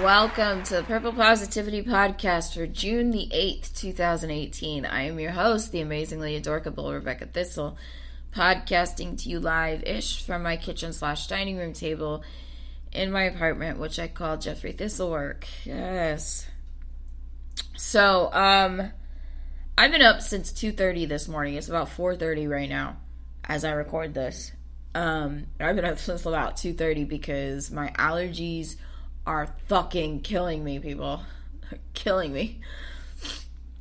Welcome to the Purple Positivity Podcast for June the 8th, 2018. I am your host, the amazingly adorable Rebecca Thistle, podcasting to you live-ish from my kitchen/dining room table in my apartment, which I call Jeffrey Thistlework. Yes. So, I've been up since 2:30 this morning. It's about 4:30 right now as I record this. I've been up since about 2:30 because my allergies are fucking killing me, people. Killing me.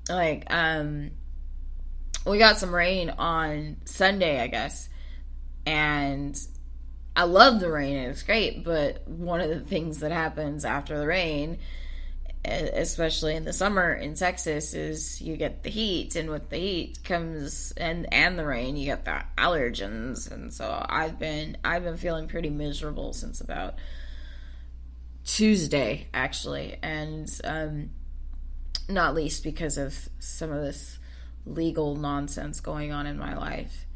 Like, we got some rain on Sunday, I guess. And I love the rain. It was great. But one of the things that happens after the rain, especially in the summer in Texas, is you get the heat. And with the heat comes, and the rain, you get the allergens. And so I've been feeling pretty miserable since about Tuesday, actually, and not least because of some of this legal nonsense going on in my life.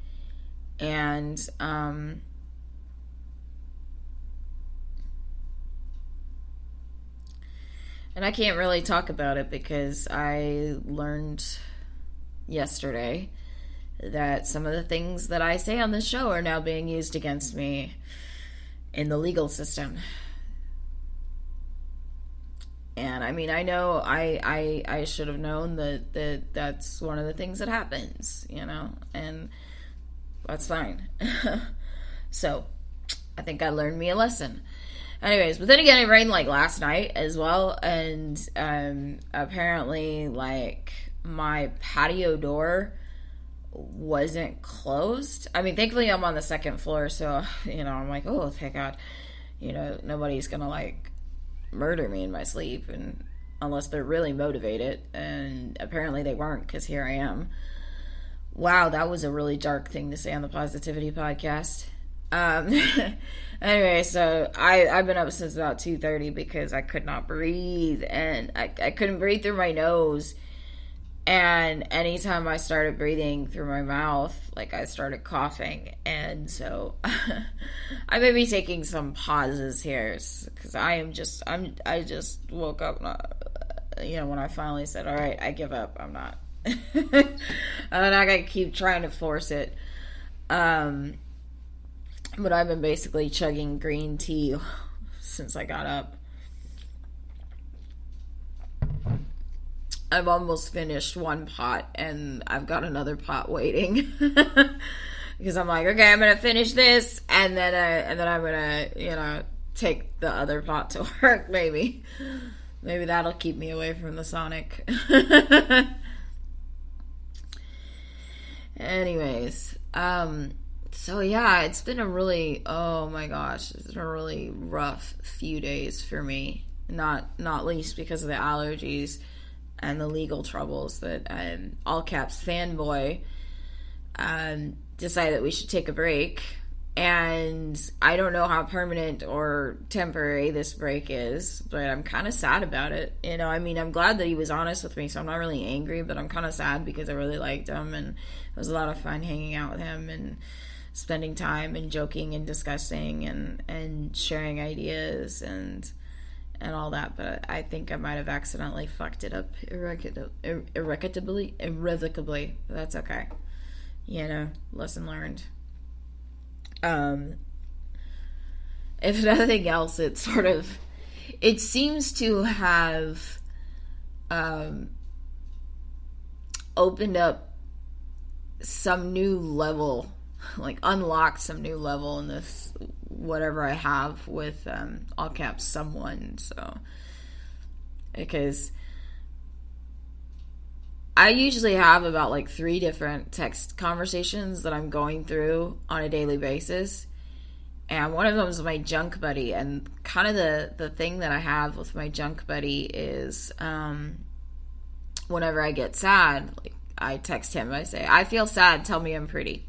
And I can't really talk about it because I learned yesterday that some of the things that I say on this show are now being used against me in the legal system. And I mean, I know I should have known that that's one of the things that happens, you know, and that's fine. So I think I learned me a lesson. Anyways, but then again, it rained like last night as well. And apparently, like, my patio door wasn't closed. I mean, thankfully I'm on the second floor. So, you know, I'm like, oh, thank God, you know, nobody's going to like murder me in my sleep, and unless they're really motivated, and apparently they weren't, because here I am. Wow, that was a really dark thing to say on the Positivity Podcast. Anyway, so I've been up since about 2:30 because I could not breathe, and I couldn't breathe through my nose, and anytime I started breathing through my mouth, like, I started coughing. And so I may be taking some pauses here because I just woke up, you know, when I finally said, all right, I give up. I'm not gonna keep trying to force it. But I've been basically chugging green tea since I got up. I've almost finished one pot, and I've got another pot waiting. Because I'm like, okay, I'm gonna finish this, and then I'm gonna, you know, take the other pot to work. Maybe that'll keep me away from the Sonic. Anyways, so yeah, it's been a really, oh my gosh, it's been a really rough few days for me. Not least because of the allergies and the legal troubles that all caps fanboy decided that we should take a break. And I don't know how permanent or temporary this break is, but I'm kind of sad about it. You know, I mean, I'm glad that he was honest with me, so I'm not really angry, but I'm kind of sad because I really liked him, and it was a lot of fun hanging out with him and spending time and joking and discussing and sharing ideas and all that. But I think I might have accidentally fucked it up irrevocably. That's okay. You know, lesson learned. If nothing else, it seems to have opened up some new level, like unlocked some new level in this, whatever I have with, all caps, someone. So, because I usually have about like 3 different text conversations that I'm going through on a daily basis. And one of them is my junk buddy. And kind of the thing that I have with my junk buddy is, whenever I get sad, like, I text him, I say, I feel sad, tell me I'm pretty.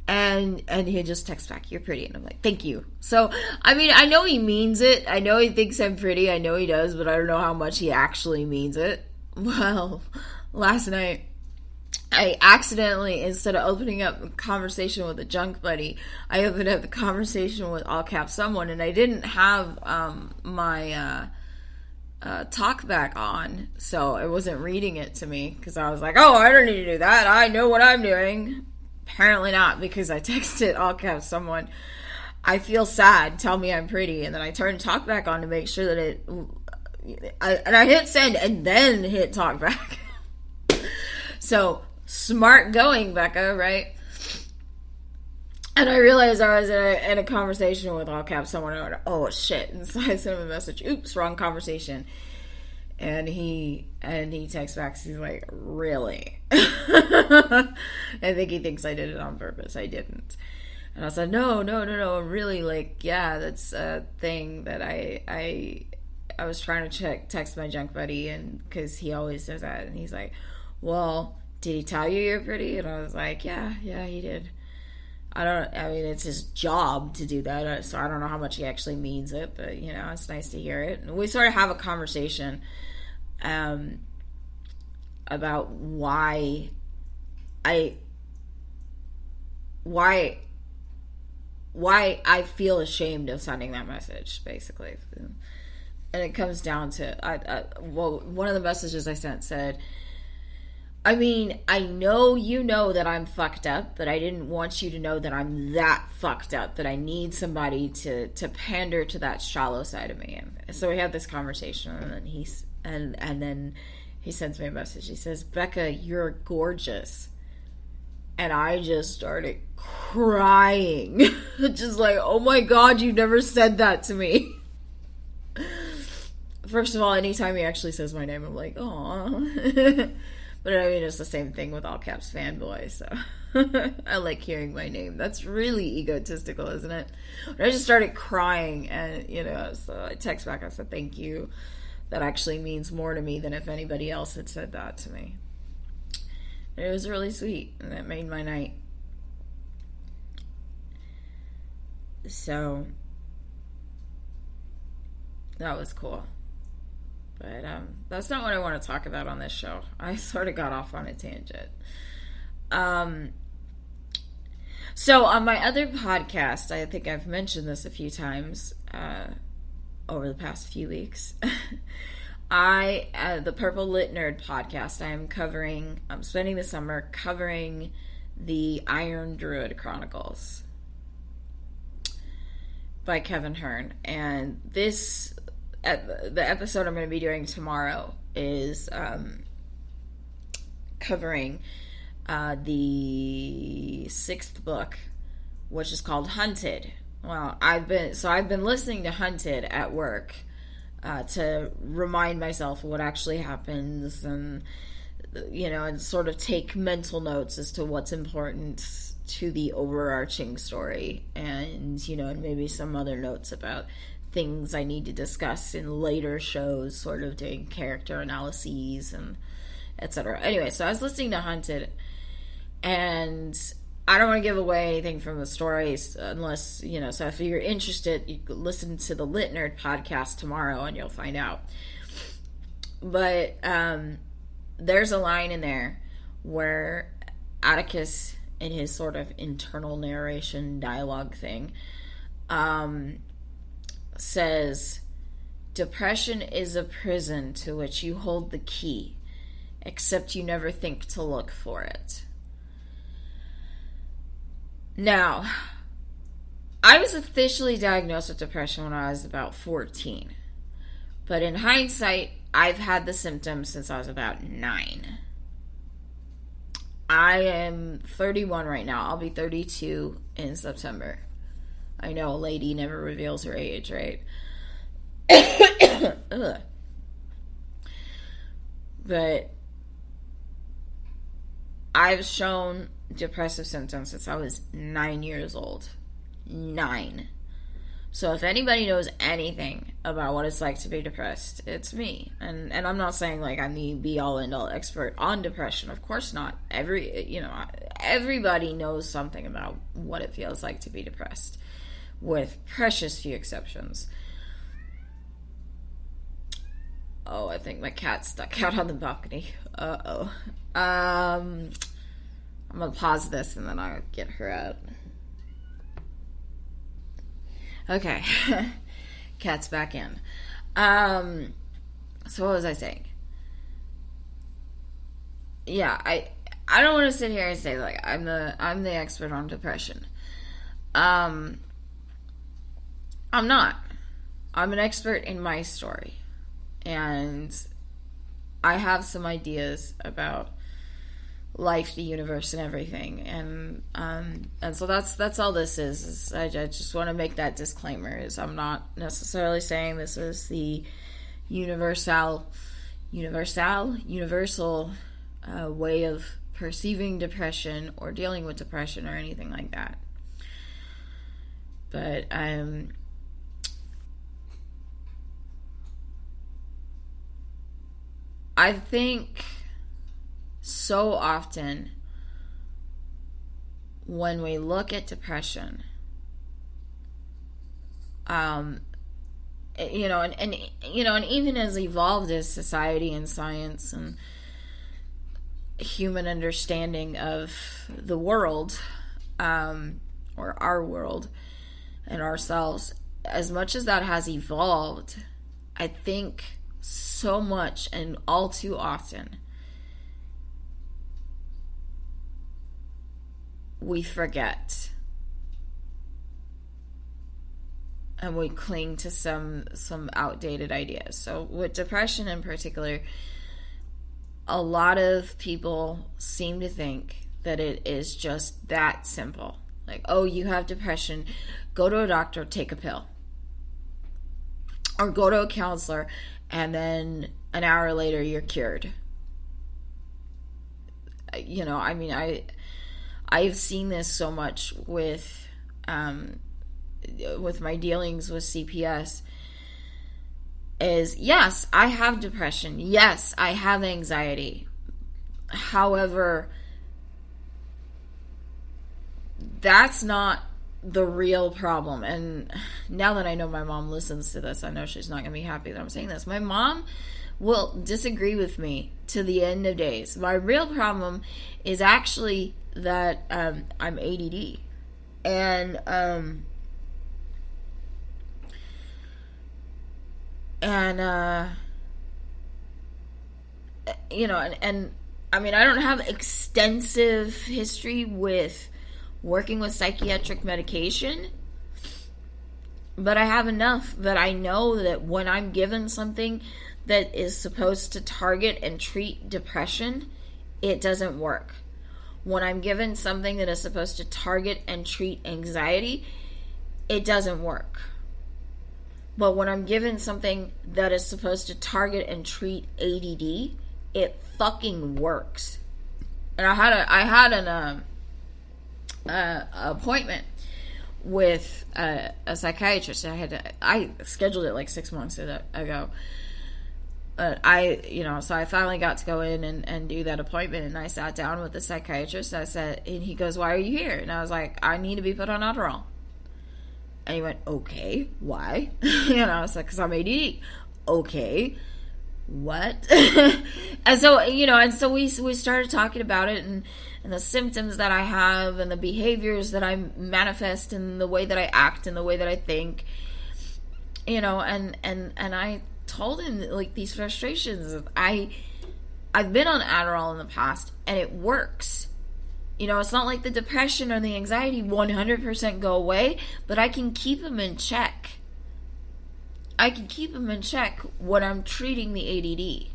and he just texts back, you're pretty. And I'm like, thank you. So, I mean, I know he means it. I know he thinks I'm pretty. I know he does, but I don't know how much he actually means it. Well, last night, I accidentally, instead of opening up a conversation with a junk buddy, I opened up the conversation with all caps someone, and I didn't have my talk back on, so it wasn't reading it to me, because I was like, oh, I don't need to do that, I know what I'm doing. Apparently not, because I texted all caps someone, I feel sad, tell me I'm pretty, and then I turned talk back on to make sure that I hit send and then hit talk back. So smart going, Becca, right? And I realized I was in a conversation with all caps someone, and I went, oh shit, and so I sent him a message, oops, wrong conversation. And he texts back, he's like, really? I think he thinks I did it on purpose. I didn't. And I said, no, really, like, yeah, that's a thing that I was trying to text my junk buddy, and because he always does that, and he's like, well, did he tell you you're pretty? And I was like, yeah, he did. I mean, it's his job to do that, so I don't know how much he actually means it, but, you know, it's nice to hear it. And we sort of have a conversation about why I feel ashamed of sending that message, basically. And it comes down to, one of the messages I sent said, I mean, I know you know that I'm fucked up, but I didn't want you to know that I'm that fucked up, that I need somebody to pander to that shallow side of me. And so we had this conversation, and then then he sends me a message. He says, Becca, you're gorgeous. And I just started crying. Just like, oh my God, you never said that to me. First of all, anytime he actually says my name, I'm like, aw. But I mean, it's the same thing with all caps fanboy, so I like hearing my name. That's really egotistical, isn't it? But I just started crying, and, you know, so I text back, I said, thank you. That actually means more to me than if anybody else had said that to me. And it was really sweet, and that made my night. So that was cool. But that's not what I want to talk about on this show. I sort of got off on a tangent. So on my other podcast, I think I've mentioned this a few times over the past few weeks. The Purple Lit Nerd podcast, I'm spending the summer covering the Iron Druid Chronicles by Kevin Hearn. And the episode I'm going to be doing tomorrow is covering the 6th book, which is called Hunted. Well, I've been listening to Hunted at work to remind myself what actually happens, and, you know, and sort of take mental notes as to what's important to the overarching story, and, you know, and maybe some other notes about things I need to discuss in later shows, sort of doing character analyses and etc. Anyway, so I was listening to Hunted, and I don't want to give away anything from the stories unless, you know, so if you're interested, you can listen to the Lit Nerd podcast tomorrow and you'll find out. But there's a line in there where Atticus, in his sort of internal narration dialogue thing, says, depression is a prison to which you hold the key, except you never think to look for it. Now, I was officially diagnosed with depression when I was about 14. But in hindsight, I've had the symptoms since I was about 9. I am 31 right now. I'll be 32 in September. I know a lady never reveals her age, right? Ugh. But I've shown depressive symptoms since I was 9 years old. 9. So if anybody knows anything about what it's like to be depressed, it's me. And I'm not saying like I'm the be-all end-all expert on depression. Of course not. Everybody knows something about what it feels like to be depressed, with precious few exceptions. Oh, I think my cat stuck out on the balcony. Uh-oh. I'm gonna pause this and then I'll get her out. Okay. Cat's back in. So what was I saying? Yeah, I don't want to sit here and say like I'm the expert on depression. I'm not. I'm an expert in my story. And I have some ideas about life, the universe, and everything. And so that's all this is I just want to make that disclaimer, is I'm not necessarily saying this is the universal way of perceiving depression or dealing with depression or anything like that. But I think so often when we look at depression, and even as evolved as society and science and human understanding of the world, or our world and ourselves, as much as that has evolved, I think so much and all too often we forget and we cling to some outdated ideas. So with depression in particular, a lot of people seem to think that it is just that simple. Like, oh, you have depression, go to a doctor, take a pill. Or go to a counselor, and then an hour later you're cured. I've seen this so much with my dealings with CPS. Is, yes, I have depression. Yes, I have anxiety. However, that's not the real problem. And now that I know my mom listens to this, I know she's not going to be happy that I'm saying this. My mom will disagree with me to the end of days. My real problem is actually that I'm ADD. And I mean, I don't have extensive history with working with psychiatric medication, but I have enough that I know that when I'm given something that is supposed to target and treat depression, it doesn't work. When I'm given something that is supposed to target and treat anxiety, it doesn't work. But when I'm given something that is supposed to target and treat ADD, it fucking works. And I had an appointment with a psychiatrist. I scheduled it like 6 months ago. So I finally got to go in and do that appointment, and I sat down with the psychiatrist. I said, and he goes, "Why are you here?" And I was like, "I need to be put on Adderall." And he went, "Okay, why?" And I was like, "Because I'm ADD." "Okay, what?" and so we started talking about it, and the symptoms that I have, and the behaviors that I manifest, and the way that I act, and the way that I think, and I told him, like, these frustrations. I've been on Adderall in the past, and it works. It's not like the depression or the anxiety 100% go away, but I can keep them in check. I can keep them in check when I'm treating the ADD.